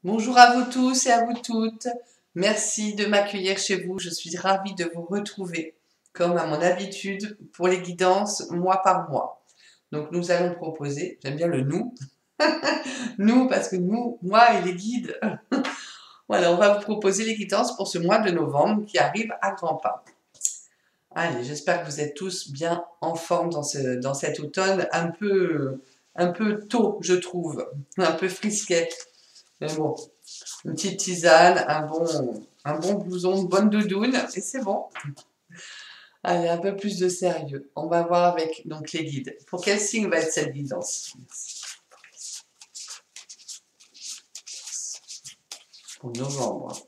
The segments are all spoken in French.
Bonjour à vous tous et à vous toutes. Merci de m'accueillir chez vous. Je suis ravie de vous retrouver, comme à mon habitude, pour les guidances mois par mois. Donc nous allons proposer, j'aime bien le nous, nous parce que nous, moi et les guides. Voilà, on va vous proposer les guidances pour ce mois de novembre qui arrive à grands pas. Allez, j'espère que vous êtes tous bien en forme dans cet automne un peu tôt, je trouve, un peu frisquet. Mais bon, une petite tisane, un bon blouson, une bonne doudoune, et c'est bon. Allez, un peu plus de sérieux. On va voir avec donc les guides. Pour quel signe va être cette guidance? Pour novembre.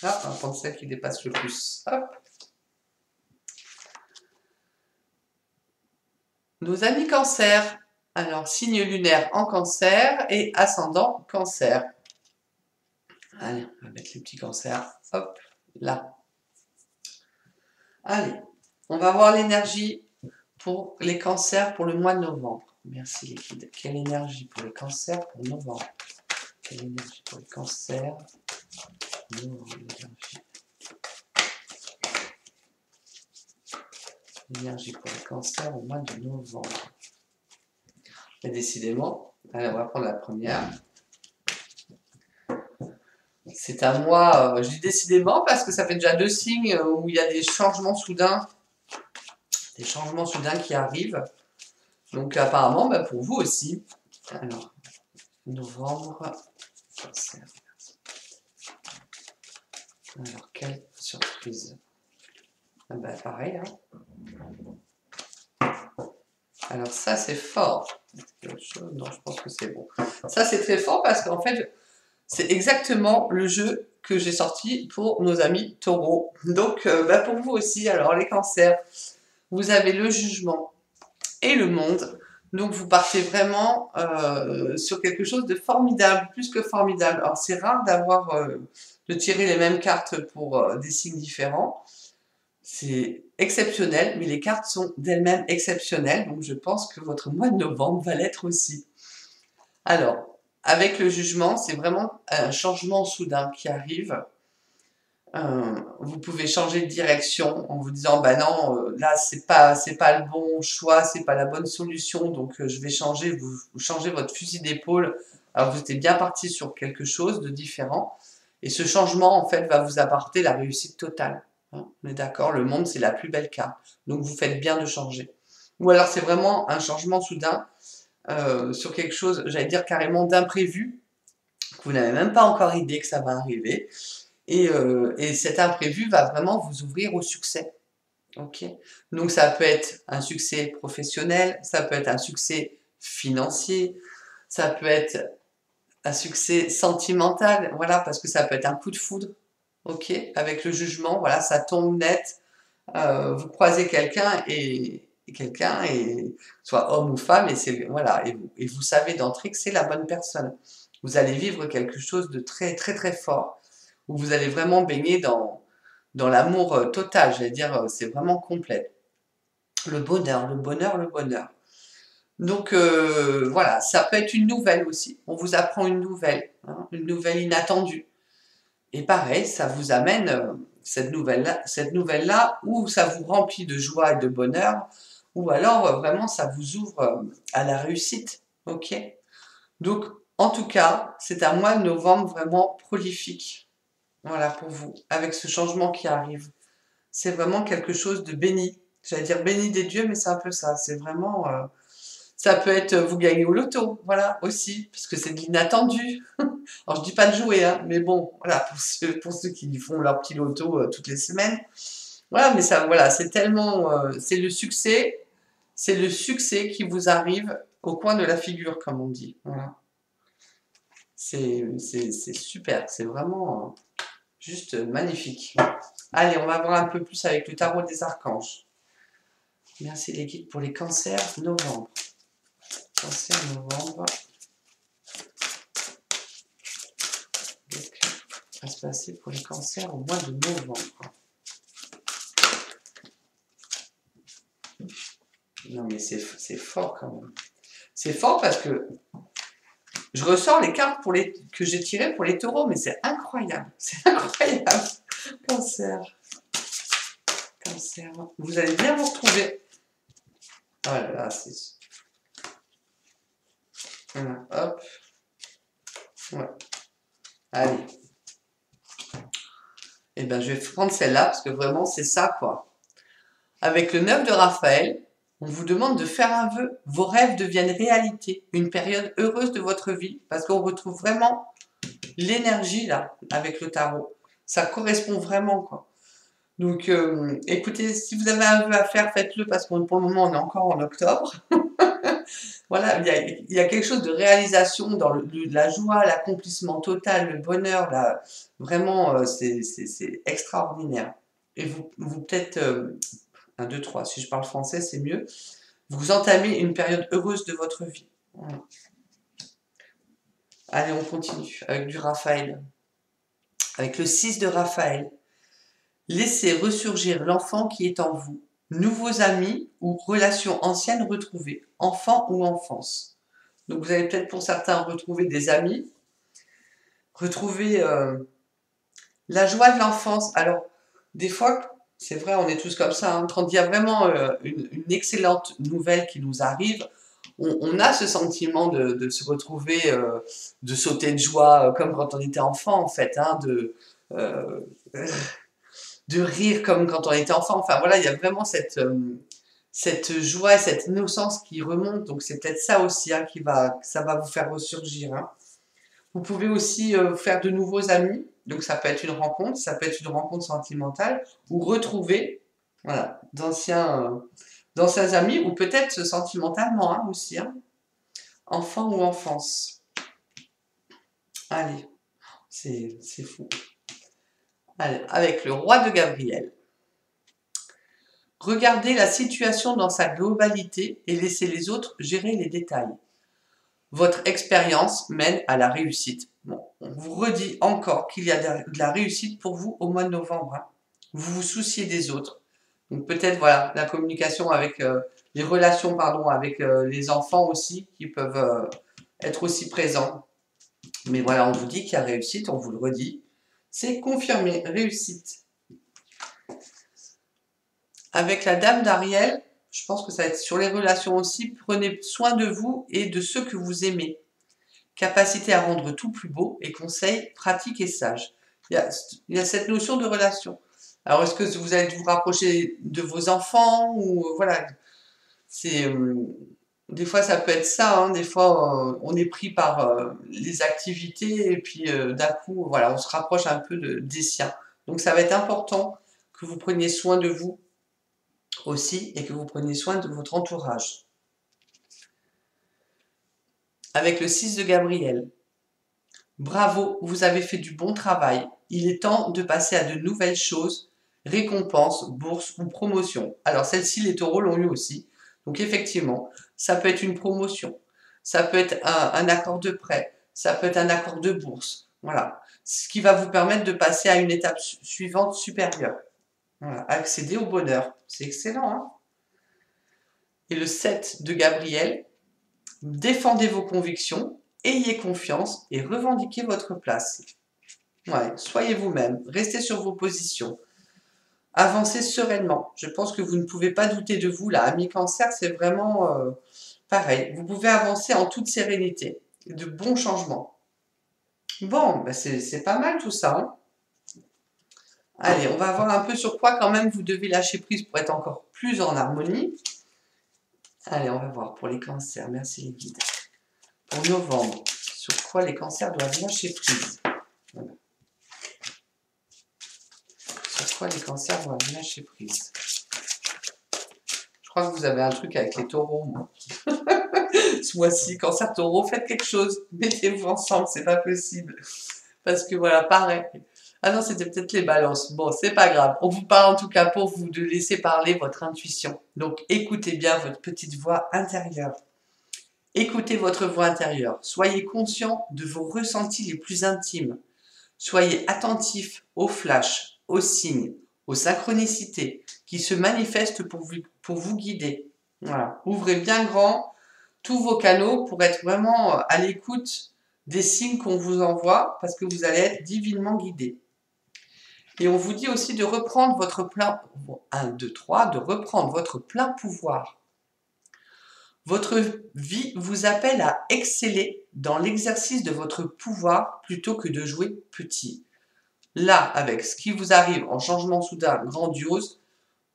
Ah, on va prendre celle qui dépasse le plus. Hop. Nos amis cancer. Alors, signe lunaire en cancer et ascendant cancer. Allez, on va mettre les petits cancers. Hop, là. Allez, on va voir l'énergie pour les cancers pour le mois de novembre. Merci les guides. Quelle énergie pour les cancers pour novembre? Quelle énergie pour les cancers? L'énergie pour les cancers au mois de novembre. Et décidément, allez, on va prendre la première. C'est un mois, je dis décidément parce que ça fait déjà 2 signes où il y a des changements soudains qui arrivent. Donc apparemment, bah, pour vous aussi. Alors, novembre, cancer. Alors, quelle surprise. Ah bah, pareil, hein. Alors ça, c'est fort. Non, je pense que c'est bon. Ça, c'est très fort parce qu'en fait, c'est exactement le jeu que j'ai sorti pour nos amis taureaux. Donc, bah, pour vous aussi, alors les cancers, vous avez le jugement et le monde. Donc, vous partez vraiment sur quelque chose de formidable, plus que formidable. Alors, c'est rare de tirer les mêmes cartes pour des signes différents. C'est exceptionnel, mais les cartes sont d'elles-mêmes exceptionnelles, donc je pense que votre mois de novembre va l'être aussi. Alors, avec le jugement, c'est vraiment un changement soudain qui arrive. Vous pouvez changer de direction en vous disant, bah non, là c'est pas le bon choix, c'est pas la bonne solution, donc je vais changer. Vous changez votre fusil d'épaule. Alors vous étiez bien parti sur quelque chose de différent, et ce changement en fait va vous apporter la réussite totale. Hein, on est d'accord, le monde c'est la plus belle carte, donc vous faites bien de changer. Ou alors c'est vraiment un changement soudain sur quelque chose, j'allais dire carrément d'imprévu, que vous n'avez même pas encore idée que ça va arriver. Et cet imprévu va vraiment vous ouvrir au succès. Ok. Donc ça peut être un succès professionnel, ça peut être un succès financier, ça peut être un succès sentimental, voilà, parce que ça peut être un coup de foudre, ok, avec le jugement, voilà, ça tombe net, vous croisez quelqu'un, soit homme ou femme, et c'est voilà, et vous savez d'entrée que c'est la bonne personne. Vous allez vivre quelque chose de très très très fort, où vous allez vraiment baigner dans l'amour total, j'allais dire, c'est vraiment complet. Le bonheur, le bonheur, le bonheur. Donc voilà, ça peut être une nouvelle aussi. On vous apprend hein, une nouvelle inattendue. Et pareil, ça vous amène cette nouvelle-là, où ça vous remplit de joie et de bonheur, ou alors vraiment ça vous ouvre à la réussite. Ok. Donc en tout cas, c'est un mois de novembre vraiment prolifique. Voilà pour vous, avec ce changement qui arrive. C'est vraiment quelque chose de béni. J'allais dire béni des dieux, mais c'est un peu ça. C'est vraiment. Ça peut être vous gagnez au loto, voilà, aussi, parce que c'est de l'inattendu. Alors je dis pas de jouer, hein, mais bon, voilà, pour ceux qui font leur petit loto toutes les semaines. Voilà, mais ça, voilà, c'est tellement. C'est le succès qui vous arrive au coin de la figure, comme on dit. Voilà. C'est super, c'est vraiment juste magnifique. Allez, on va voir un peu plus avec le tarot des archanges. Merci les guides pour les cancers novembre. Cancer novembre. Qu'est-ce qui va se passer pour les cancers au mois de novembre? Non mais c'est fort quand même. C'est fort parce que Je ressors les cartes que j'ai tirées pour les taureaux, mais c'est incroyable. C'est incroyable. Cancer. Cancer. Vous allez bien vous retrouver. Oh là là, c'est... Voilà, hop. Ouais. Allez. Eh bien, je vais prendre celle-là, parce que vraiment, c'est ça, quoi. Avec le 9 de Raphaël, on vous demande de faire un vœu. Vos rêves deviennent réalité. Une période heureuse de votre vie, parce qu'on retrouve vraiment l'énergie, là, avec le tarot. Ça correspond vraiment, quoi. Donc, écoutez, si vous avez un vœu à faire, faites-le, parce que pour le moment, on est encore en octobre. Voilà, il y a quelque chose de réalisation dans la joie, l'accomplissement total, le bonheur, là, vraiment, c'est extraordinaire. Et vous peut-être, 1, 2, 3, si je parle français, c'est mieux, vous entamez une période heureuse de votre vie. Voilà. Allez, on continue avec du Raphaël. Avec le 6 de Raphaël. Laissez ressurgir l'enfant qui est en vous. Nouveaux amis ou relations anciennes retrouvées, enfant ou enfance. Donc vous allez peut-être pour certains retrouver des amis, retrouver la joie de l'enfance. Alors, des fois, c'est vrai, on est tous comme ça, hein, quand il y a vraiment une excellente nouvelle qui nous arrive, on a ce sentiment de se retrouver, de sauter de joie, comme quand on était enfant en fait, hein, euh, de rire comme quand on était enfant. Enfin voilà, il y a vraiment cette joie, cette innocence qui remonte. Donc c'est peut-être ça aussi, hein, ça va vous faire ressurgir. Hein. Vous pouvez aussi faire de nouveaux amis. Donc ça peut être une rencontre, ça peut être une rencontre sentimentale, ou retrouver voilà, d'anciens amis, ou peut-être sentimentalement hein, aussi. Hein. Enfant ou enfance. Allez, c'est fou. Allez, avec le roi de Gabriel. Regardez la situation dans sa globalité et laissez les autres gérer les détails. Votre expérience mène à la réussite. Bon, on vous redit encore qu'il y a de la réussite pour vous au mois de novembre. Hein. Vous vous souciez des autres. Donc peut-être voilà la communication avec les relations pardon avec les enfants aussi qui peuvent être aussi présents. Mais voilà, on vous dit qu'il y a réussite, on vous le redit. C'est confirmé, réussite. Avec la dame d'Ariel, je pense que ça va être sur les relations aussi. Prenez soin de vous et de ceux que vous aimez. Capacité à rendre tout plus beau et conseils pratiques et sages. Il y a cette notion de relation. Alors, est-ce que vous allez vous rapprocher de vos enfants ou voilà, c'est des fois ça peut être ça. Hein, des fois, on est pris par les activités et puis d'un coup, voilà, on se rapproche un peu des siens. Donc, ça va être important que vous preniez soin de vous aussi et que vous preniez soin de votre entourage. Avec le 6 de Gabriel. Bravo, vous avez fait du bon travail. Il est temps de passer à de nouvelles choses, récompenses, bourses ou promotions. Alors celle-ci, les taureaux l'ont eu aussi. Donc effectivement, ça peut être une promotion, ça peut être un accord de prêt, ça peut être un accord de bourse. Voilà, ce qui va vous permettre de passer à une étape suivante supérieure. Voilà, accéder au bonheur. C'est excellent, hein? Et le 7 de Gabriel, défendez vos convictions, ayez confiance et revendiquez votre place. Ouais, soyez vous-même, restez sur vos positions, avancez sereinement. Je pense que vous ne pouvez pas douter de vous, là. Ami Cancer, c'est vraiment pareil. Vous pouvez avancer en toute sérénité, de bons changements. Bon, ben c'est pas mal tout ça. Hein. Allez, on va voir un peu sur quoi quand même vous devez lâcher prise pour être encore plus en harmonie. Allez, on va voir pour les cancers. Merci les guides. Pour novembre, sur quoi les cancers doivent lâcher prise. Voilà. Sur quoi les cancers doivent lâcher prise. Je crois que vous avez un truc avec les taureaux, moi. Ce mois-ci, cancer taureau, faites quelque chose. Mettez-vous ensemble, c'est pas possible. Parce que voilà, pareil. Ah non, c'était peut-être les balances. Bon, c'est pas grave. On vous parle en tout cas pour vous de laisser parler votre intuition. Donc, écoutez bien votre petite voix intérieure. Écoutez votre voix intérieure. Soyez conscient de vos ressentis les plus intimes. Soyez attentif aux flashs, aux signes, aux synchronicités qui se manifestent pour vous guider. Voilà. Ouvrez bien grand tous vos canaux pour être vraiment à l'écoute des signes qu'on vous envoie parce que vous allez être divinement guidé. Et on vous dit aussi de reprendre votre plein, 1, 2, 3, de reprendre votre plein pouvoir. Votre vie vous appelle à exceller dans l'exercice de votre pouvoir plutôt que de jouer petit. Là, avec ce qui vous arrive en changement soudain grandiose,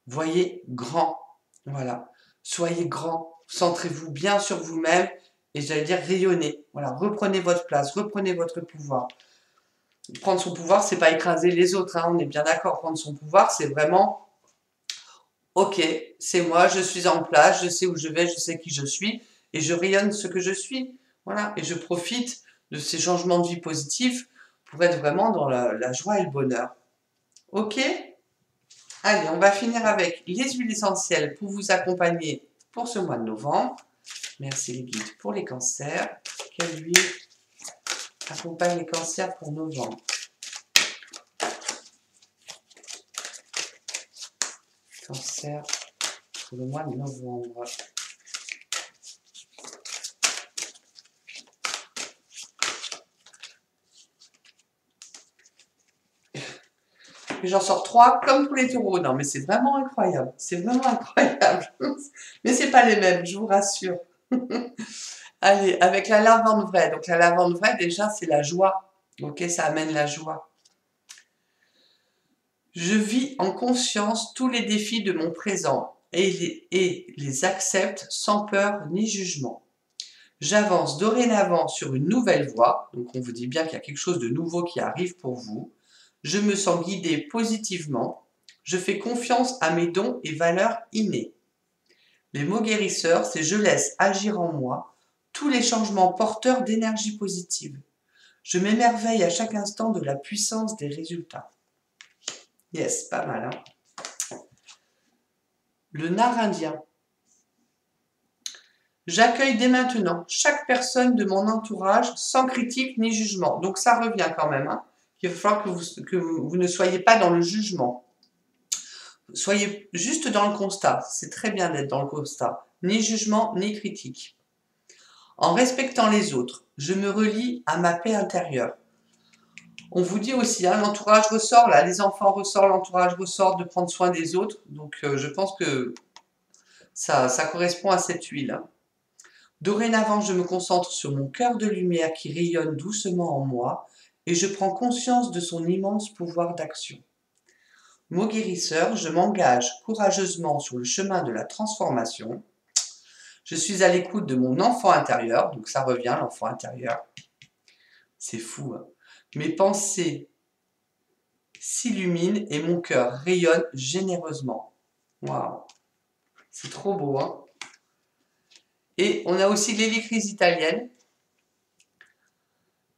voyez grand. Voilà. Soyez grand. Centrez-vous bien sur vous-même et j'allais dire rayonnez. Voilà. Reprenez votre place. Reprenez votre pouvoir. Prendre son pouvoir, c'est pas écraser les autres. Hein, on est bien d'accord. Prendre son pouvoir, c'est vraiment ok, c'est moi, je suis en place, je sais où je vais, je sais qui je suis et je rayonne ce que je suis. Voilà. Et je profite de ces changements de vie positifs pour être vraiment dans la joie et le bonheur. Ok? Allez, on va finir avec les huiles essentielles pour vous accompagner pour ce mois de novembre. Merci les guides pour les cancers. Quelle huile accompagne les cancers pour novembre? Cancer pour le mois de novembre. Et j'en sors 3 comme pour les taureaux. Non, mais c'est vraiment incroyable. C'est vraiment incroyable. Mais c'est pas les mêmes, je vous rassure. Allez, avec la lavande vraie. Donc la lavande vraie, déjà, c'est la joie. Ok, ça amène la joie. Je vis en conscience tous les défis de mon présent et les accepte sans peur ni jugement. J'avance dorénavant sur une nouvelle voie. Donc on vous dit bien qu'il y a quelque chose de nouveau qui arrive pour vous. Je me sens guidé positivement. Je fais confiance à mes dons et valeurs innées. Les mots guérisseurs, c'est je laisse agir en moi tous les changements porteurs d'énergie positive. Je m'émerveille à chaque instant de la puissance des résultats. Yes, pas mal, hein? Le nard indien. J'accueille dès maintenant chaque personne de mon entourage sans critique ni jugement. Donc ça revient quand même, hein? Il va falloir que vous ne soyez pas dans le jugement. Soyez juste dans le constat. C'est très bien d'être dans le constat. Ni jugement, ni critique. En respectant les autres, je me relie à ma paix intérieure. On vous dit aussi, hein, l'entourage ressort, là, les enfants ressortent, l'entourage ressort de prendre soin des autres. Donc je pense que ça correspond à cette huile. Hein. Dorénavant, je me concentre sur mon cœur de lumière qui rayonne doucement en moi et je prends conscience de son immense pouvoir d'action. Mot guérisseur, je m'engage courageusement sur le chemin de la transformation. Je suis à l'écoute de mon enfant intérieur, donc ça revient, l'enfant intérieur. C'est fou, hein. Mes pensées s'illuminent et mon cœur rayonne généreusement. Waouh, c'est trop beau, hein. Et on a aussi l'hélicrise italienne.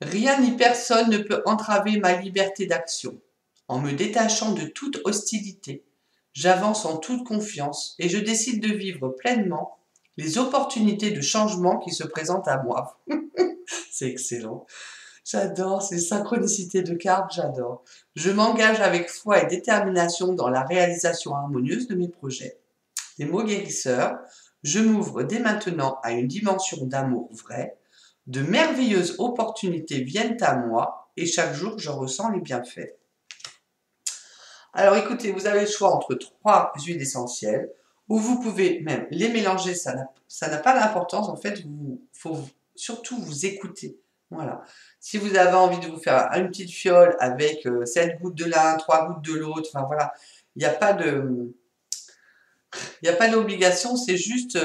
Rien ni personne ne peut entraver ma liberté d'action. En me détachant de toute hostilité, j'avance en toute confiance et je décide de vivre pleinement les opportunités de changement qui se présentent à moi. C'est excellent. J'adore ces synchronicités de cartes, j'adore. Je m'engage avec foi et détermination dans la réalisation harmonieuse de mes projets. Les mots guérisseurs, je m'ouvre dès maintenant à une dimension d'amour vrai. De merveilleuses opportunités viennent à moi et chaque jour je ressens les bienfaits. Alors écoutez, vous avez le choix entre 3 huiles essentielles ou vous pouvez même les mélanger, ça n'a pas d'importance. En fait, il faut surtout vous écouter. Voilà. Si vous avez envie de vous faire une petite fiole avec 7 gouttes de l'un, 3 gouttes de l'autre, enfin voilà, il n'y a pas d'obligation, c'est juste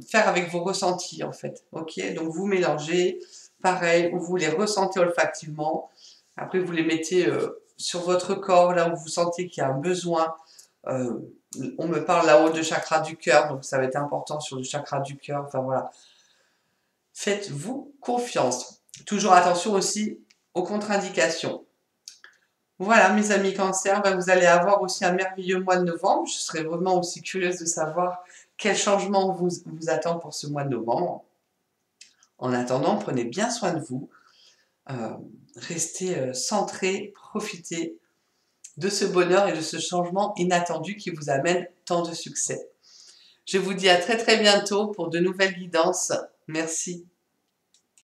faire avec vos ressentis en fait. Ok, donc vous mélangez, pareil, vous les ressentez olfactivement. Après, vous les mettez sur votre corps, là où vous sentez qu'il y a un besoin. On me parle là-haut de chakra du cœur, donc ça va être important sur le chakra du cœur. Enfin voilà. Faites-vous confiance. Toujours attention aussi aux contre-indications. Voilà, mes amis cancer, ben vous allez avoir aussi un merveilleux mois de novembre. Je serais vraiment aussi curieuse de savoir quel changement vous attend pour ce mois de novembre. En attendant, prenez bien soin de vous. Restez centrés, profitez de ce bonheur et de ce changement inattendu qui vous amène tant de succès. Je vous dis à très très bientôt pour de nouvelles guidances. Merci.